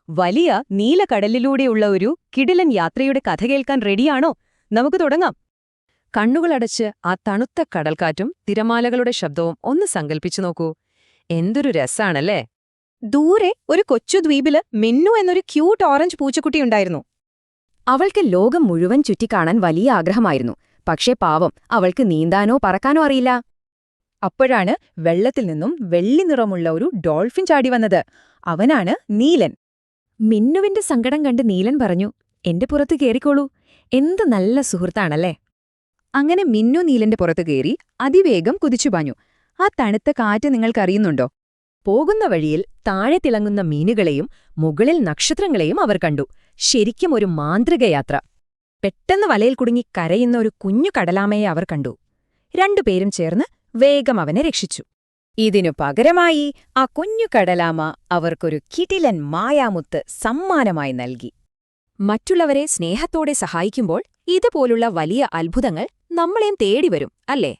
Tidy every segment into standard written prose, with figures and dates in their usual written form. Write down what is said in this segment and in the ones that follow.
വലിയ നീലക്കടലിലൂടെയുള്ള ഒരു കിടിലൻ യാത്രയുടെ കഥ കേൾക്കാൻ റെഡിയാണോ? നമുക്ക് തുടങ്ങാം. കണ്ണുകളടച്ച് ആ തണുത്ത കടൽക്കാറ്റും തിരമാലകളുടെ ശബ്ദവും ഒന്ന് സങ്കൽപ്പിച്ചു നോക്കൂ. എന്തൊരു രസാണല്ലേ! ദൂരെ ഒരു കൊച്ചു ദ്വീപില് മിന്നു എന്നൊരു ക്യൂട്ട് ഓറഞ്ച് പൂച്ചക്കുട്ടിയുണ്ടായിരുന്നു. അവൾക്ക് ലോകം മുഴുവൻ ചുറ്റിക്കാണാൻ വലിയ ആഗ്രഹമായിരുന്നു. പക്ഷേ പാവം, അവൾക്ക് നീന്താനോ പറക്കാനോ അറിയില്ല. അപ്പോഴാണ് വെള്ളത്തിൽ നിന്നും വെള്ളി നിറമുള്ള ഒരു ഡോൾഫിൻ ചാടി വന്നത്. അവനാണ് നീലൻ. മിന്നുവിന്റെ സങ്കടം കണ്ട് നീലൻ പറഞ്ഞു, "എന്റെ പുറത്ത് കേറിക്കോളൂ. എന്ത് നല്ല സുഹൃത്താണല്ലേ." അങ്ങനെ മിന്നു നീലന്റെ പുറത്തു കയറി അതിവേഗം കുതിച്ചുപാഞ്ഞു. ആ തണുത്ത കാറ്റ് നിങ്ങൾക്കറിയുന്നുണ്ടോ? പോകുന്ന വഴിയിൽ താഴെ തിളങ്ങുന്ന മീനുകളെയും മുകളിൽ നക്ഷത്രങ്ങളെയും അവർ കണ്ടു. ശരിക്കും ഒരു മാന്ത്രിക യാത്ര. പെട്ടെന്ന് വലയിൽ കുടുങ്ങി കരയുന്ന ഒരു കുഞ്ഞു കടലാമയെ അവർ കണ്ടു. രണ്ടുപേരും ചേർന്ന് വേഗം അവനെ രക്ഷിച്ചു. ഇതിനു പകരമായി ആ കുഞ്ഞു കടലാമ അവർക്കൊരു കിടിലൻ മായാമുത്ത് സമ്മാനമായി നൽകി. മറ്റുള്ളവരെ സ്നേഹത്തോടെ സഹായിക്കുമ്പോൾ ഇതുപോലുള്ള വലിയ അത്ഭുതങ്ങൾ നമ്മളെയും തേടിവരും, അല്ലേ?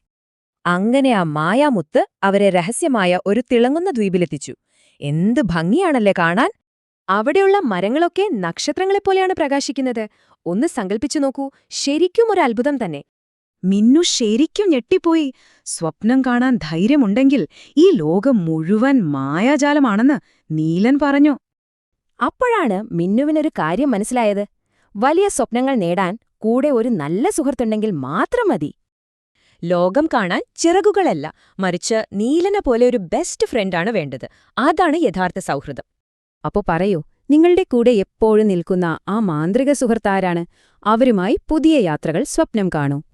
അങ്ങനെ ആ മായാമുത്ത് അവരെ രഹസ്യമായ ഒരു തിളങ്ങുന്ന ദ്വീപിലെത്തിച്ചു. എന്ത് ഭംഗിയാണല്ലേ കാണാൻ! അവിടെയുള്ള മരങ്ങളൊക്കെ നക്ഷത്രങ്ങളെപ്പോലെയാണ് പ്രകാശിക്കുന്നത്. ഒന്ന് സങ്കൽപ്പിച്ചു നോക്കൂ, ശരിക്കും ഒരു അത്ഭുതം തന്നെ. മിന്നു ശരിക്കും ഞെട്ടിപ്പോയി. സ്വപ്നം കാണാൻ ധൈര്യമുണ്ടെങ്കിൽ ഈ ലോകം മുഴുവൻ മായാജാലമാണെന്ന് നീലൻ പറഞ്ഞു. അപ്പോഴാണ് മിന്നുവിനൊരു കാര്യം മനസ്സിലായത്. വലിയ സ്വപ്നങ്ങൾ നേടാൻ കൂടെ ഒരു നല്ല സുഹൃത്തുണ്ടെങ്കിൽ മാത്രം മതി. ലോകം കാണാൻ ചിറകുകളല്ല, മറിച്ച് നീലനെ പോലെ ഒരു ബെസ്റ്റ് ഫ്രണ്ടാണ് വേണ്ടത്. അതാണ് യഥാർത്ഥ സൗഹൃദം. അപ്പോ പറയൂ, നിങ്ങളുടെ കൂടെ എപ്പോഴും നിൽക്കുന്ന ആ മാന്ത്രിക സുഹൃത്താരാണ്? അവരുമായി പുതിയ യാത്രകൾ സ്വപ്നം കാണൂ.